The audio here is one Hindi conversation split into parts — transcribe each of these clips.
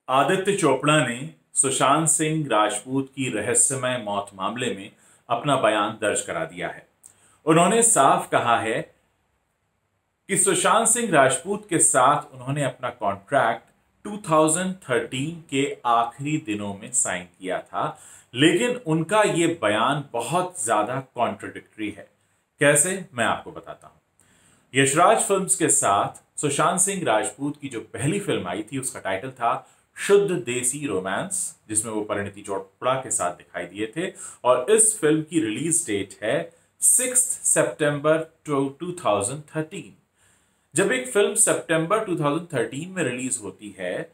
आदित्य चोपड़ा ने सुशांत सिंह राजपूत की रहस्यमय मौत मामले में अपना बयान दर्ज करा दिया है। उन्होंने साफ कहा है कि सुशांत सिंह राजपूत के साथ उन्होंने अपना कॉन्ट्रैक्ट 2013 के आखिरी दिनों में साइन किया था, लेकिन उनका यह बयान बहुत ज्यादा कॉन्ट्रडिक्टरी है। कैसे, मैं आपको बताता हूं। यशराज फिल्म्स के साथ सुशांत सिंह राजपूत की जो पहली फिल्म आई थी उसका टाइटल था शुद्ध देसी रोमांस, जिसमें वो परिणीति चोपड़ा के साथ दिखाई दिए थे। और इस फिल्म की रिलीज डेट है 6 सितंबर 2013। जब एक फिल्म सितंबर 2013 में रिलीज होती है,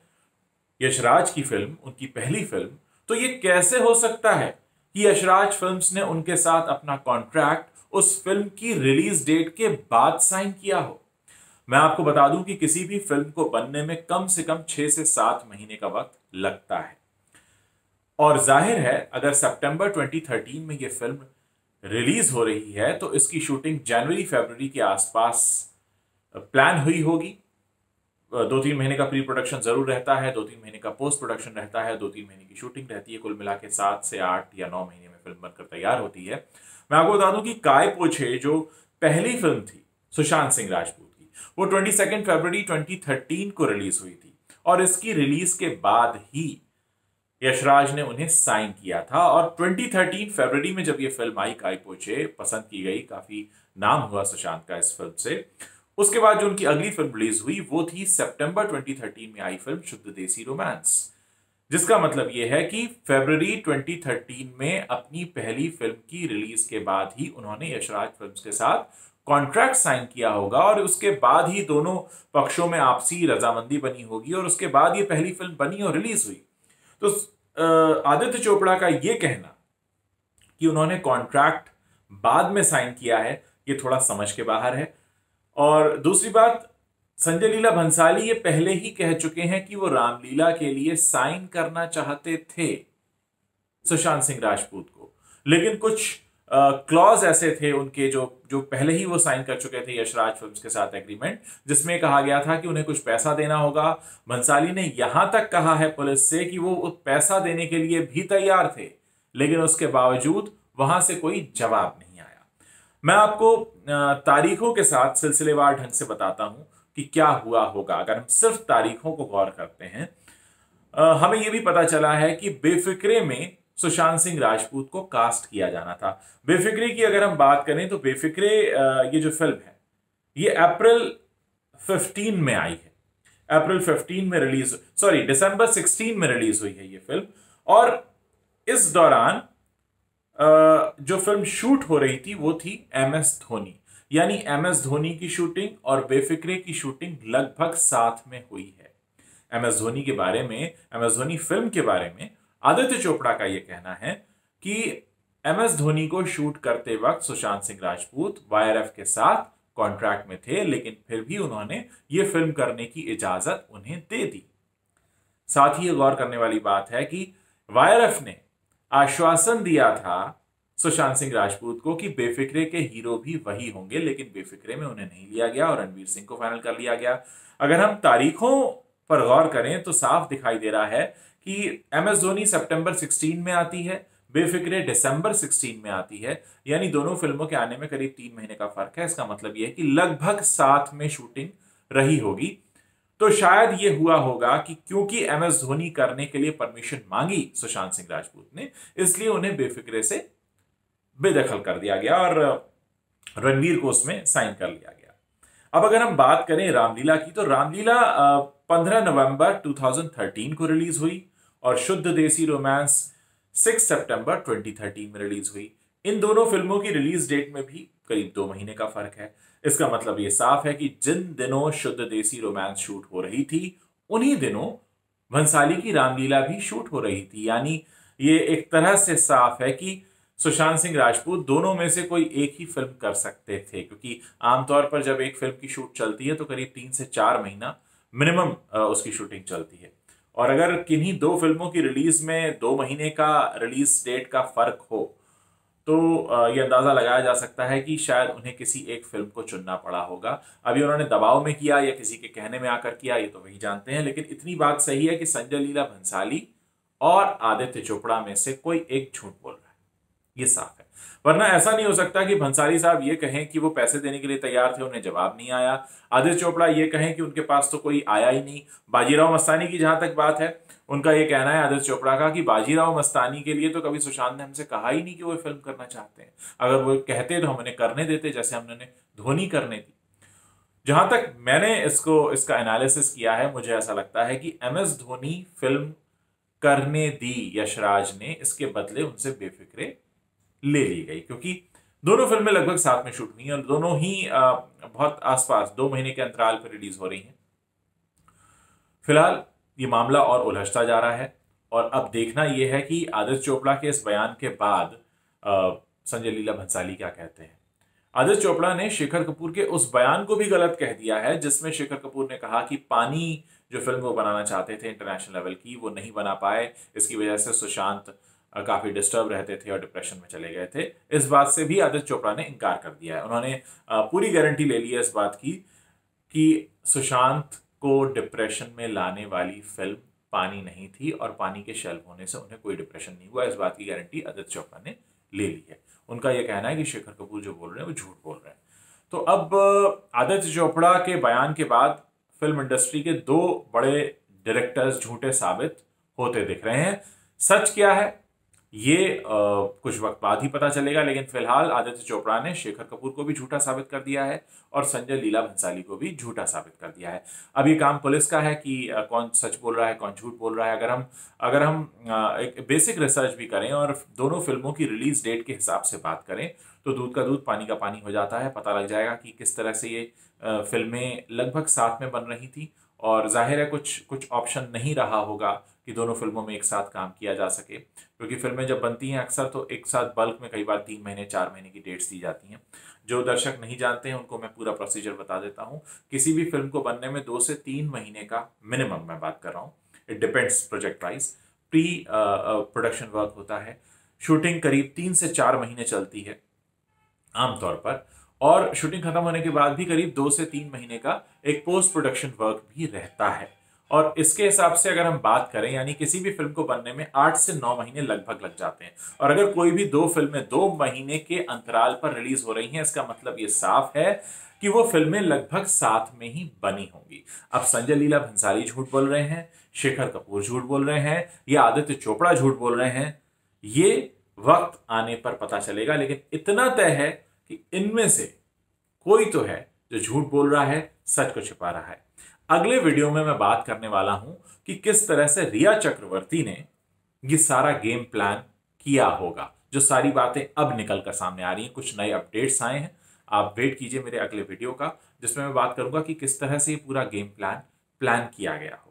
यशराज की फिल्म, उनकी पहली फिल्म, तो ये कैसे हो सकता है कि यशराज फिल्म्स ने उनके साथ अपना कॉन्ट्रैक्ट उस फिल्म की रिलीज डेट के बाद साइन किया हो। मैं आपको बता दूं कि किसी भी फिल्म को बनने में कम से कम 6 से 7 महीने का वक्त लगता है। और जाहिर है, अगर सितंबर 2013 में यह फिल्म रिलीज हो रही है तो इसकी शूटिंग जनवरी फरवरी के आसपास प्लान हुई होगी। 2-3 महीने का प्री प्रोडक्शन जरूर रहता है, 2-3 महीने का पोस्ट प्रोडक्शन रहता है, 2-3 महीने की शूटिंग रहती है। कुल मिला के 7 से 8 या 9 महीने में फिल्म बनकर तैयार होती है। मैं आपको बता दूं कि काय पोछे जो पहली फिल्म थी सुशांत सिंह राजपूत की, वो 22 फरवरी 2013 को रिलीज हुई थी। और इसकी रिलीज के बाद ही यशराज ने उन्हें साइन किया था। और 2013 फरवरी में जब ये फिल्म आई काय पोछे, पसंद की गई, काफी नाम हुआ सुशांत का इस फिल्म से। उसके बाद जो उनकी अगली फिल्म रिलीज हुई वो थी सितंबर 2013 में आई फिल्म शुद्ध देसी रोमांस, जिसका मतलब यह है कि फरवरी 2013 में अपनी पहली फिल्म की रिलीज के बाद ही उन्होंने यशराज फिल्म्स के साथ कॉन्ट्रैक्ट साइन किया होगा। और उसके बाद ही दोनों पक्षों में आपसी रजामंदी बनी होगी और उसके बाद ये पहली फिल्म बनी और रिलीज हुई। तो आदित्य चोपड़ा का यह कहना कि उन्होंने कॉन्ट्रैक्ट बाद में साइन किया है, ये थोड़ा समझ के बाहर है। और दूसरी बात, संजय लीला भंसाली ये पहले ही कह चुके हैं कि वो रामलीला के लिए साइन करना चाहते थे सुशांत सिंह राजपूत को, लेकिन कुछ क्लॉज ऐसे थे उनके जो जो पहले ही वो साइन कर चुके थे यशराज फिल्म्स के साथ एग्रीमेंट, जिसमें कहा गया था कि उन्हें कुछ पैसा देना होगा। भंसाली ने यहां तक कहा है पुलिस से कि वो पैसा देने के लिए भी तैयार थे, लेकिन उसके बावजूद वहां से कोई जवाब नहीं आया। मैं आपको तारीखों के साथ सिलसिलेवार ढंग से बताता हूं कि क्या हुआ होगा। अगर हम सिर्फ तारीखों को गौर करते हैं, हमें यह भी पता चला है कि बेफिक्रे में सुशांत सिंह राजपूत को कास्ट किया जाना था। बेफिक्रे की अगर हम बात करें तो बेफिक्रे ये जो फिल्म है ये अप्रैल 15 में आई है। अप्रैल 15 में रिलीज, सॉरी, दिसंबर 16 में रिलीज हुई है ये फिल्म। और इस दौरान जो फिल्म शूट हो रही थी वो थी MS धोनी, यानी MS धोनी की शूटिंग और बेफिक्रे की शूटिंग लगभग साथ में हुई है। MS धोनी के बारे में, MS धोनी फिल्म के बारे में आदित्य चोपड़ा का यह कहना है कि MS धोनी को शूट करते वक्त सुशांत सिंह राजपूत YRF के साथ कॉन्ट्रैक्ट में थे, लेकिन फिर भी उन्होंने ये फिल्म करने की इजाजत उन्हें दे दी। साथ ही ये गौर करने वाली बात है कि YRF ने आश्वासन दिया था सुशांत सिंह राजपूत को कि बेफिक्रे के हीरो भी वही होंगे, लेकिन बेफिक्रे में उन्हें नहीं लिया गया और रणवीर सिंह को फाइनल कर लिया गया। अगर हम तारीखों पर गौर करें तो साफ दिखाई दे रहा है कि MS धोनी सितंबर 16 में आती है, बेफिक्रे दिसंबर 16 में आती है, यानी दोनों फिल्मों के आने में करीब 3 महीने का फर्क है। इसका मतलब यह है कि लगभग साथ में शूटिंग रही होगी। तो शायद ये हुआ होगा कि क्योंकि MS धोनी करने के लिए परमिशन मांगी सुशांत सिंह राजपूत ने, इसलिए उन्हें बेफिक्रे से बेदखल कर दिया गया और रणवीर को उसमें साइन कर लिया गया। अब अगर हम बात करें रामलीला की, तो रामलीला 15 नवंबर 2013 को रिलीज हुई और शुद्ध देसी रोमांस 6 सितंबर 2013 में रिलीज हुई। इन दोनों फिल्मों की रिलीज डेट में भी करीब 2 महीने का फर्क है। इसका मतलब यह साफ है कि जिन दिनों शुद्ध देसी रोमांस शूट हो रही थी उन्हीं दिनों भंसाली की रामलीला भी शूट हो रही थी। यानी ये एक तरह से साफ है कि सुशांत सिंह राजपूत दोनों में से कोई एक ही फिल्म कर सकते थे, क्योंकि आमतौर पर जब एक फिल्म की शूट चलती है तो करीब 3 से 4 महीना मिनिमम उसकी शूटिंग चलती है। और अगर किन्हीं दो फिल्मों की रिलीज में 2 महीने का रिलीज डेट का फर्क हो तो ये अंदाजा लगाया जा सकता है कि शायद उन्हें किसी एक फिल्म को चुनना पड़ा होगा। अभी उन्होंने दबाव में किया या किसी के कहने में आकर किया, ये तो वही जानते हैं, लेकिन इतनी बात सही है कि संजय लीला भंसाली और आदित्य चोपड़ा में से कोई एक झूठ बोल रहा है, ये साफ है। वरना ऐसा नहीं हो सकता कि भंसाली साहब ये कहें कि वो पैसे देने के लिए तैयार थे, उन्हें जवाब नहीं आया। आदित्य चोपड़ा ये कहें कि उनके पास तो कोई आया ही नहीं। बाजीराव मस्तानी की जहां तक बात है, उनका ये कहना है आदित्य चोपड़ा का कि बाजीराव मस्तानी के लिए तो कभी सुशांत ने हमसे कहा ही नहीं कि वो फिल्म करना चाहते हैं। अगर वो कहते तो हम उन्हें करने देते, जैसे हमने धोनी करने दी। जहां तक मैंने इसका एनालिसिस किया है, मुझे ऐसा लगता है कि MS धोनी फिल्म करने दी यशराज ने, इसके बदले उनसे बेफिक्रे ले ली गई, क्योंकि दोनों फिल्में लगभग साथ में शूट हुई हैं और दोनों ही बहुत आसपास 2 महीने के अंतराल पर रिलीज हो रही हैं। फिलहाल ये मामला और उलझता जा रहा है और अब देखना यह है कि आदित्य चोपड़ा के इस बयान के बाद संजय लीला भंसाली क्या कहते हैं। आदित्य चोपड़ा ने शेखर कपूर के उस बयान को भी गलत कह दिया है जिसमें शेखर कपूर ने कहा कि पानी जो फिल्म वो बनाना चाहते थे इंटरनेशनल लेवल की, वो नहीं बना पाए, इसकी वजह से सुशांत काफी डिस्टर्ब रहते थे और डिप्रेशन में चले गए थे। इस बात से भी आदित्य चोपड़ा ने इनकार कर दिया है। उन्होंने पूरी गारंटी ले ली है इस बात की कि सुशांत को डिप्रेशन में लाने वाली फिल्म पानी नहीं थी और पानी के शेल्फ होने से उन्हें कोई डिप्रेशन नहीं हुआ। इस बात की गारंटी आदित्य चोपड़ा ने ले ली है। उनका यह कहना है कि शेखर कपूर जो बोल रहे हैं वो झूठ बोल रहे हैं। तो अब आदित्य चोपड़ा के बयान के बाद फिल्म इंडस्ट्री के 2 बड़े डायरेक्टर्स झूठे साबित होते दिख रहे हैं। सच क्या है ये कुछ वक्त बाद ही पता चलेगा, लेकिन फिलहाल आदित्य चोपड़ा ने शेखर कपूर को भी झूठा साबित कर दिया है और संजय लीला भंसाली को भी झूठा साबित कर दिया है। अब ये काम पुलिस का है कि कौन सच बोल रहा है कौन झूठ बोल रहा है। अगर हम एक बेसिक रिसर्च भी करें और दोनों फिल्मों की रिलीज डेट के हिसाब से बात करें तो दूध का दूध पानी का पानी हो जाता है। पता लग जाएगा कि किस तरह से ये फिल्में लगभग साथ में बन रही थी और जाहिर है कुछ ऑप्शन नहीं रहा होगा कि दोनों फिल्मों में एक साथ काम किया जा सके, क्योंकि फिल्में जब बनती हैं अक्सर तो एक साथ बल्क में कई बार 3 महीने 4 महीने की डेट्स दी जाती हैं। जो दर्शक नहीं जानते हैं उनको मैं पूरा प्रोसीजर बता देता हूं। किसी भी फिल्म को बनने में 2 से 3 महीने का मिनिमम मैं बात कर रहा हूँ, it depends project wise. Pre production work होता है, शूटिंग करीब 3 से 4 महीने चलती है आमतौर पर, और शूटिंग खत्म होने के बाद भी करीब 2 से 3 महीने का एक पोस्ट प्रोडक्शन वर्क भी रहता है। और इसके हिसाब से अगर हम बात करें, यानी किसी भी फिल्म को बनने में 8 से 9 महीने लगभग लग जाते हैं। और अगर कोई भी 2 फिल्में 2 महीने के अंतराल पर रिलीज हो रही हैं, इसका मतलब ये साफ है कि वो फिल्में लगभग साथ में ही बनी होंगी। अब संजय लीला भंसाली झूठ बोल रहे हैं, शेखर कपूर झूठ बोल रहे हैं या आदित्य चोपड़ा झूठ बोल रहे हैं, ये वक्त आने पर पता चलेगा। लेकिन इतना तय है कि इनमें से कोई तो है जो झूठ बोल रहा है, सच को छिपा रहा है। अगले वीडियो में मैं बात करने वाला हूं कि किस तरह से रिया चक्रवर्ती ने ये सारा गेम प्लान किया होगा। जो सारी बातें अब निकल कर सामने आ रही हैं, कुछ नए अपडेट्स आए हैं। आप वेट कीजिए मेरे अगले वीडियो का, जिसमें मैं बात करूंगा कि किस तरह से ये पूरा गेम प्लान किया गया हो।